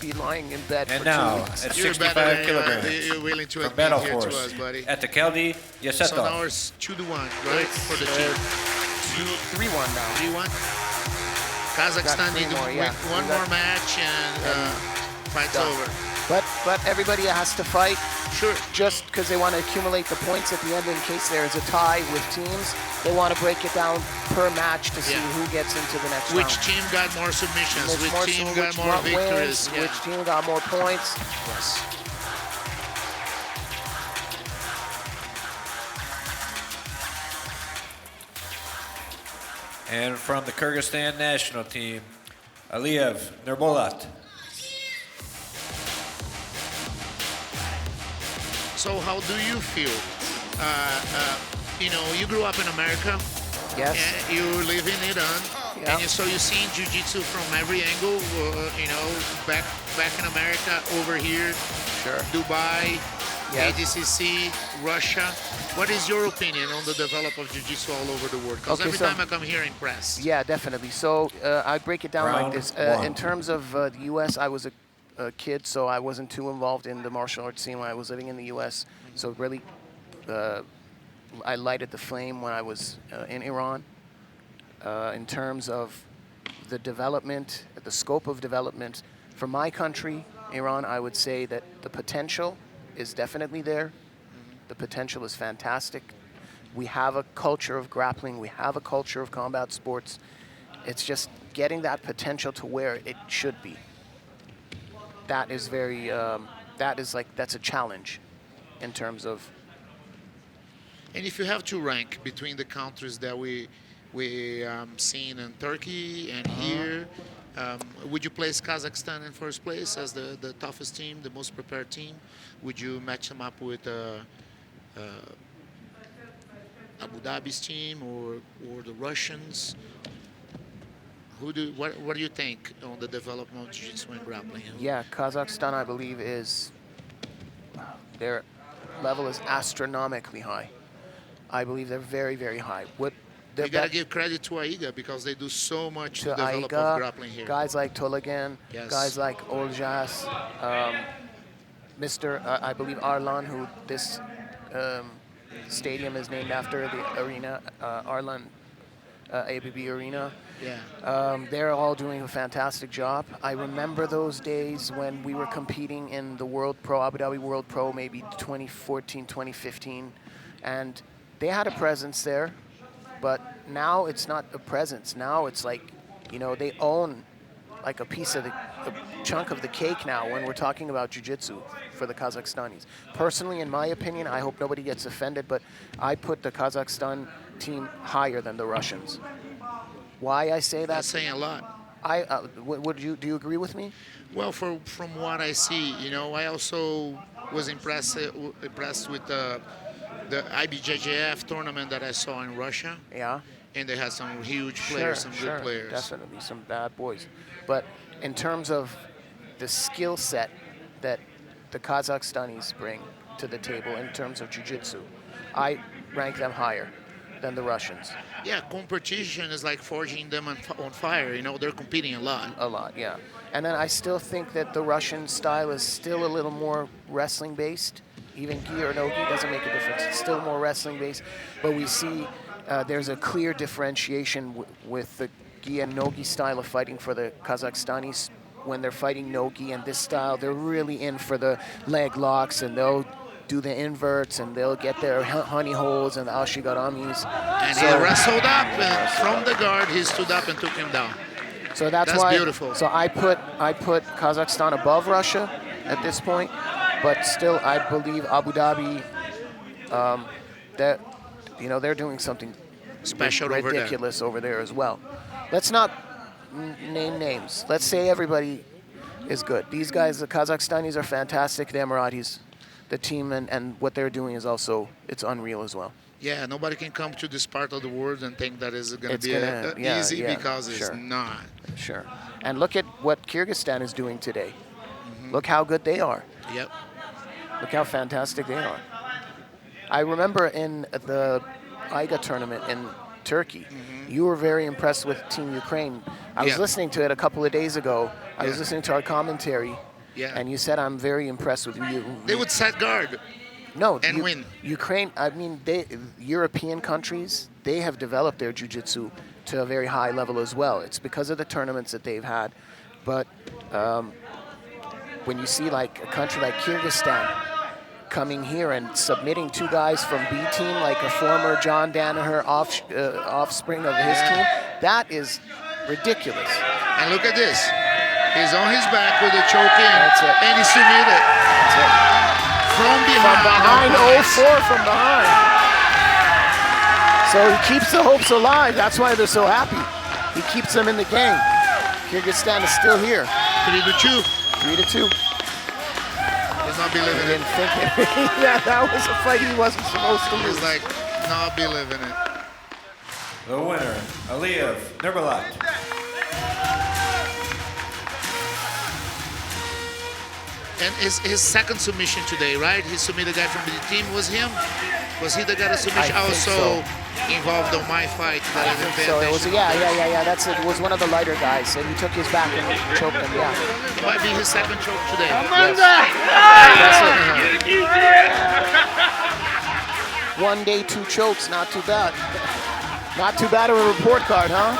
be lying in bed And for now, 2 weeks. at You're 65 better than, kilograms, you're willing to from admit Battle here to Force, us, buddy. Atakeldi, So Esetov. now it's 2-1, right, for the team. 3-1 now. 3-1. Kazakhstan three need to more, win yeah. one We got- more match and fight's done. over. But everybody has to fight Sure. just because they want to accumulate the points at the end in case there is a tie with teams. They want to break it down per match to see Yeah. who gets into the next Which round. team got more submissions? Which team got which more one victories? wins, which team got more points. Yes. And from the Kyrgyzstan national team, Aliyev, Nurbolat. So how do you feel? You know, you grew up in America. Yes. And you live in Iran. Yeah. And so you see jiu-jitsu from every angle, you know, back in America, over here, Sure. Dubai, Yes. ADCC, Russia. What is your opinion on the development of jiu-jitsu all over the world? Because Okay, every so- time I come here, impressed. Yeah, definitely. So I break it down like Round this. one. In terms of the U.S., I was a kid, so I wasn't too involved in the martial arts scene when I was living in the U.S. So really, I lighted the flame when I was in Iran. In terms of the development, the scope of development for my country, Iran, I would say that the potential is definitely there. The potential is fantastic. We have a culture of grappling. We have a culture of combat sports. It's just getting that potential to where it should be. That is very, that's a challenge in terms of. And if you have to rank between the countries that we seen in Turkey and here, would you place Kazakhstan in first place as the toughest team, the most prepared team? Would you match them up with Abu Dhabi's team or the Russians? What do you think on the development of jiu-jitsu and grappling? Yeah, Kazakhstan, I believe, their level is astronomically high. I believe they're very, very high. You gotta give credit to AIGA because they do so much to develop AIGA, grappling here. guys like Tolagan, Yes. guys like Oljas, I believe Arlan, who this stadium is named after, the arena, Arlan ABB Arena. Yeah. They're all doing a fantastic job. I remember those days when we were competing in the World Pro, Abu Dhabi World Pro, maybe 2014, 2015, and they had a presence there. But now it's not a presence. Now it's like, you know, they own like a chunk of the cake now when we're talking about jiu-jitsu for the Kazakhstanis. Personally, in my opinion, I hope nobody gets offended, but I put the Kazakhstan team higher than the Russians. Why I say that? That's saying a lot. Do you agree with me? Well, from what I see, you know, I also was impressed with the IBJJF tournament that I saw in Russia. Yeah. And they had some huge players, some good players. Definitely, some bad boys. But in terms of the skill set that the Kazakhstanis bring to the table in terms of jiu-jitsu, I rank them higher than the Russians. Yeah, competition is like forging them on fire. You know, they're competing a lot. A lot, yeah. And then I still think that the Russian style is still a little more wrestling-based. Even gi or no gi doesn't make a difference. It's still more wrestling-based. But we see there's a clear differentiation with the gi and no gi style of fighting for the Kazakhstanis. When they're fighting no gi and this style, they're really in for the leg locks, and they'll do the inverts, and they'll get their honey holes and the ashigaramis. And he wrestled up, and from the guard, he stood up and took him down. So that's why. Beautiful. So I put Kazakhstan above Russia at this point, but still I believe Abu Dhabi, that they're doing something special ridiculous over there as well. Let's not name names. Let's say everybody is good. These guys, the Kazakhstanis, are fantastic. The Emiratis, the team, and what they're doing is also, it's unreal as well. Yeah, nobody can come to this part of the world and think that is going to be easy because it's not. Sure. And look at what Kyrgyzstan is doing today. Look how good they are. Yep. Look how fantastic they are. I remember in the AIGA tournament in Turkey, you were very impressed with Team Ukraine. I was listening to it a couple of days ago. I was listening to our commentary, Yeah. And you said I'm very impressed with you. They would set guard. No, and win. Ukraine, I mean, European countries, they have developed their jiu-jitsu to a very high level as well. It's because of the tournaments that they've had. But when you see like a country like Kyrgyzstan coming here and submitting 2 guys from B team, like a former John Danaher offspring of his team, that is ridiculous. And look at this. He's on his back with a choke in, That's it. and he submitted. That's it. From behind. From behind, 0-4 from behind. So he keeps the hopes alive. That's why they're so happy. He keeps them in the game. Kyrgyzstan is still here. 3-2. 3-2. He's not believing it. Didn't think it. Yeah, that was a fight he wasn't supposed to lose. He's like, not believing it. The winner, Aliyev, Nurbolat. And his second submission today, right? He submitted a guy from the team. Was him? Was he the guy that submission? I think Also involved on my fight that I didn't pay So it was, attention. yeah. That's it. Was one of the lighter guys, and he took his back and choked him. Yeah. Might be his second choke today. That's it. 1 day, 2 chokes. Not too bad. Not too bad of a report card, huh?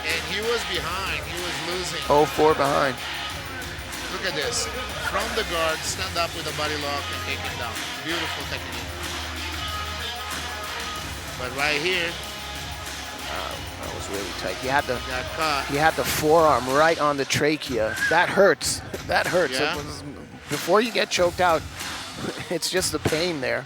And he was behind. He was losing. 0-4 behind. Look at this. From the guard, stand up with a body lock and take him down. Beautiful technique. But right here, That was really tight. got caught. He had the forearm right on the trachea. That hurts. That hurts. Yeah. Before you get choked out, it's just the pain there.